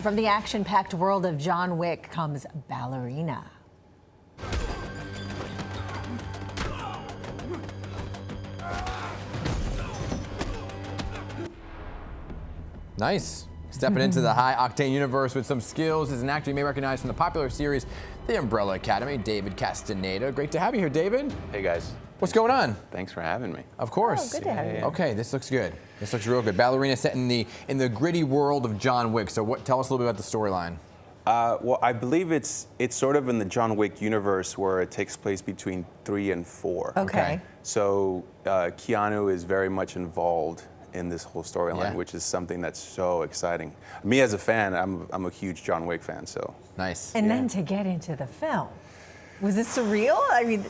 From the action-packed world of John Wick comes Ballerina. Nice. Stepping into the high-octane universe with some skills as an actor you may recognize from the popular series The Umbrella Academy, David Castañeda. Great to have you here, David. Hey, guys. What's going on? Thanks for having me. Of course. Oh, good to have you. Okay, this looks good. This looks real good. Ballerina set in the gritty world of John Wick. So tell us a little bit about the storyline. Well, I believe it's sort of in the John Wick universe where it takes place between 3 and 4. Okay. So Keanu is very much involved in this whole storyline, which is something that's so exciting. Me as a fan, I'm a huge John Wick fan, so. Nice. And then to get into the film. Was it surreal? I mean,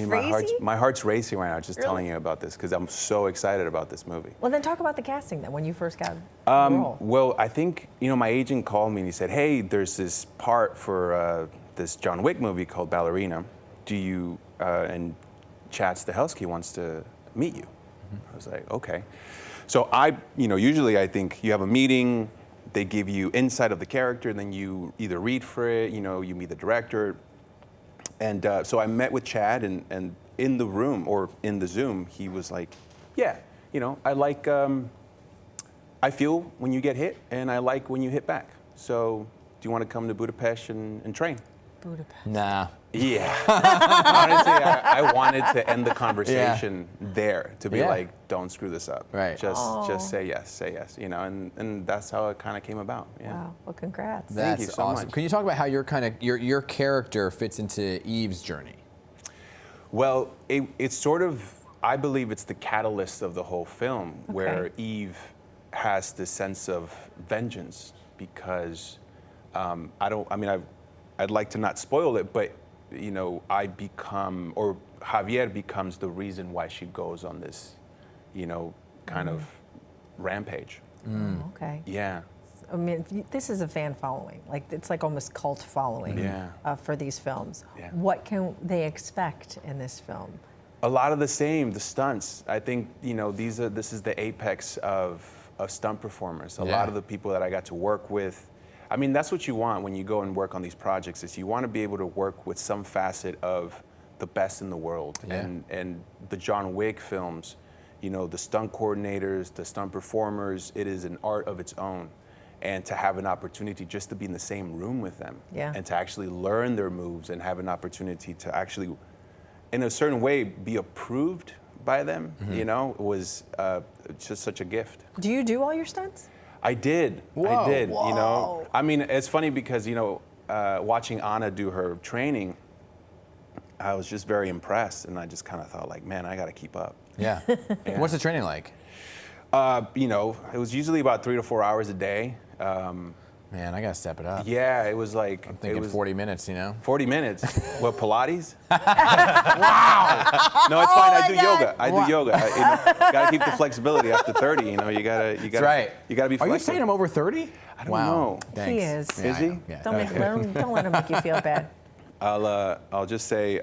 crazy? my heart's racing right now just telling you about this because I'm so excited about this movie. Well, then talk about the casting then, when you first got the role. Well, I think, my agent called me and he said, hey, there's this part for this John Wick movie called Ballerina. Do you, and Chad Stahelski wants to meet you. I was like, okay. So usually I think you have a meeting, they give you insight of the character, and then you either read for it, you meet the director. And so I met with Chad, and in the room, or in the Zoom, he was like, yeah, I like, I feel when you get hit, and I like when you hit back. So do you want to come to Budapest and train? Budapest. Nah. Yeah. Honestly, I wanted to end the conversation there, to be like, don't screw this up. Right. Just say yes, and that's how it kind of came about. Yeah. Wow. Well, congrats. That's Thank you so awesome. much. Can you talk about how your character fits into Eve's journey? Well, it's sort of, I believe it's the catalyst of the whole film, where Eve has this sense of vengeance because I'd like to not spoil it, but I become, or Javier becomes the reason why she goes on this, kind of rampage. Oh, okay. Yeah. I mean, this is a fan following. Like, it's like almost cult following for these films. Yeah. What can they expect in this film? A lot of the same, the stunts. I think, this is the apex of stunt performers. A lot of the people that I got to work with, I mean, that's what you want when you go and work on these projects, is you want to be able to work with some facet of the best in the world. Yeah. And the John Wick films, the stunt coordinators, the stunt performers, it is an art of its own. And to have an opportunity just to be in the same room with them and to actually learn their moves and have an opportunity to actually, in a certain way, be approved by them, was just such a gift. Do you do all your stunts? I did. Whoa. I did. Whoa. I mean, it's funny because watching Anna do her training, I was just very impressed, and I just kind of thought, like, man, I got to keep up. Yeah. What's the training like? It was usually about 3 to 4 hours a day. Man, I gotta step it up. Yeah, it was like I'm thinking 40 minutes. 40 minutes. What, Pilates? Wow. No, it's fine. I do yoga. I do yoga. Gotta keep the flexibility after 30. You gotta. That's right. You gotta be flexible. Are you saying I'm over 30? I don't know. Thanks. He is. Yeah, Is he? Yeah. Don't let him make you feel bad. I'll just say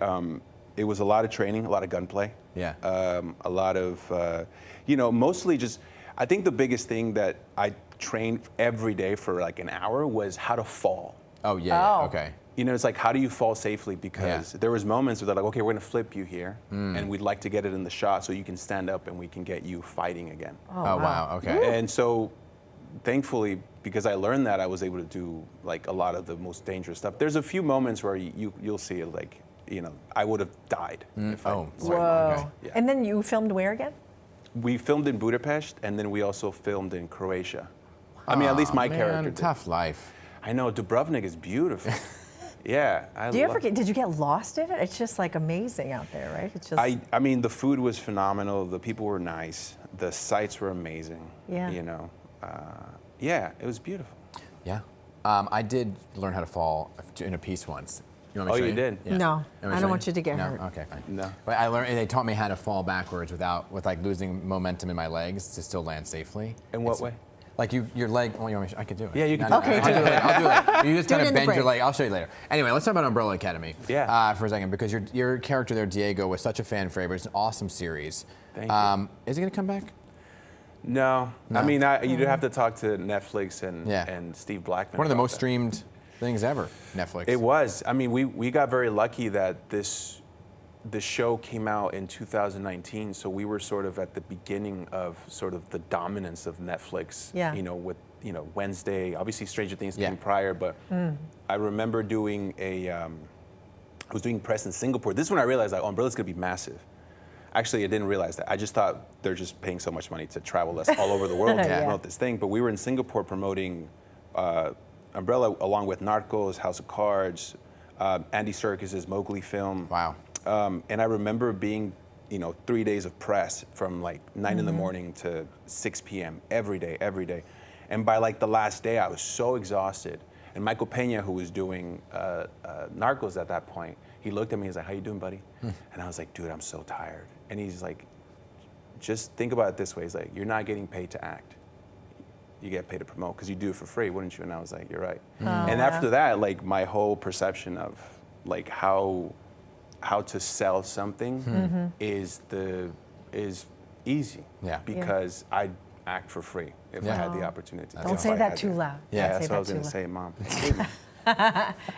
it was a lot of training, a lot of gunplay. Yeah. A lot of, mostly just, I think the biggest thing that I trained every day for like an hour was how to fall. Oh, yeah. Oh. Okay. It's like, how do you fall safely? Because there was moments where they're like, okay, we're gonna flip you here, and we'd like to get it in the shot so you can stand up and we can get you fighting again. Oh, wow. Okay. And so, thankfully, because I learned that, I was able to do like a lot of the most dangerous stuff. There's a few moments where you'll see it, like, I would have died. If I Oh, started. Whoa. Okay. Yeah. And then you filmed where again? We filmed in Budapest, and then we also filmed in Croatia. I mean, at least my character did. Tough life. I know, Dubrovnik is beautiful. Yeah. Did you get lost in it? It's just like amazing out there, right? It's just. I mean, the food was phenomenal. The people were nice. The sights were amazing. Yeah. Yeah, it was beautiful. Yeah. I did learn how to fall in a piece once. You want me to show you did? Yeah. No, You I don't want you to get no? hurt. Okay, fine. No. But I learned. They taught me how to fall backwards with like losing momentum in my legs to still land safely. In what way? Like your leg. Oh, you want me? I could do it. Yeah, you can. Okay, I'll do it. I'll do it. You just Do it kind of in the bend your break. leg. I'll show you later. Anyway, let's talk about Umbrella Academy. Yeah. For a second, because your character there, Diego, was such a fan favorite. It's an awesome series. Thank you. Is he gonna come back? No. No. I mean, you'd have to talk to Netflix and Steve Blackman. One of the about most that. streamed things ever, Netflix. It was. I mean, we got very lucky that the show came out in 2019, so we were sort of at the beginning of sort of the dominance of Netflix. Yeah. You know, with Wednesday. Obviously, Stranger Things came prior, but I remember doing I was doing press in Singapore. This is when I realized that Umbrella's gonna be massive. Actually, I didn't realize that. I just thought they're just paying so much money to travel us all over the world to promote this thing. But we were in Singapore promoting Umbrella along with Narcos, House of Cards, Andy Serkis's Mowgli film. Wow. And I remember being, 3 days of press from like 9 in the morning to 6 p.m. every day. And by like the last day, I was so exhausted. And Michael Pena, who was doing Narcos at that point, he looked at me, he's like, "How you doing, buddy?" And I was like, "Dude, I'm so tired." And he's like, "Just think about it this way." He's like, "You're not getting paid to act. You get paid to promote because you do it for free, wouldn't you?" And I was like, "You're right." And after that, like my whole perception of like how to sell something is easy. Yeah. Because I act for free if I had the opportunity. Don't say that too loud. Yeah, Don't that's say what I was that going too to loud. say, Mom.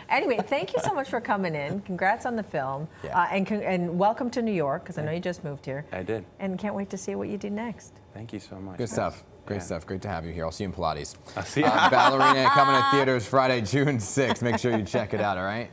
Anyway, thank you so much for coming in. Congrats on the film. Yeah. And welcome to New York, because I know you just moved here. I did. And can't wait to see what you do next. Thank you so much. Good stuff. Great stuff. Great to have you here. I'll see you in Pilates. I'll see you. Ballerina coming to theaters Friday, June 6th. Make sure you check it out, all right?